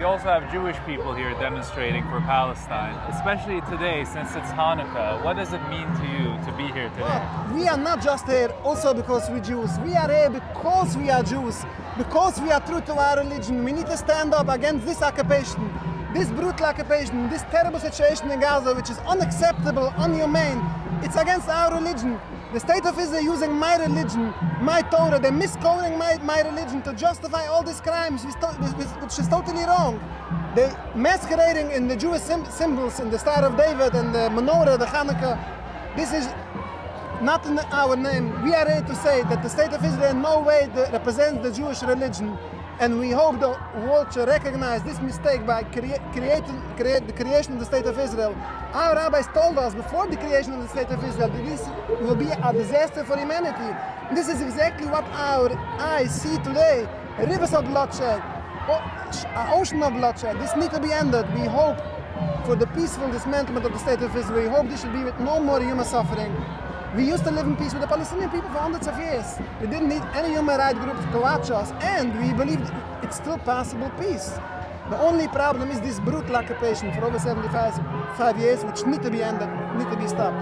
We also have Jewish people here demonstrating for Palestine, especially today since it's Hanukkah. What does it mean to you to be here today? Well, we are not just here also because we're Jews. We are here because we are Jews, because we are true to our religion. We need to stand up against this occupation, this brutal occupation, this terrible situation in Gaza, which is unacceptable, inhumane. It's against our religion. The state of Israel using my religion, my Torah, they're misquoting my religion to justify all these crimes, which is totally wrong. They're masquerading in the Jewish symbols, in the Star of David and the menorah, the Hanukkah. This is not in our name. We are here to say that the state of Israel in no way represents the Jewish religion. And we hope the world should recognize this mistake by the creation of the State of Israel. Our rabbis told us before the creation of the State of Israel that this will be a disaster for humanity. This is exactly what our eyes see today. Rivers of bloodshed, an ocean of bloodshed. This needs to be ended. We hope for the peaceful dismantlement of the State of Israel. We hope this should be with no more human suffering. We used to live in peace with the Palestinian people for hundreds of years. We didn't need any human rights groups to watch us, and we believe it's still possible peace. The only problem is this brutal occupation for over 75 years, which need to be ended, need to be stopped.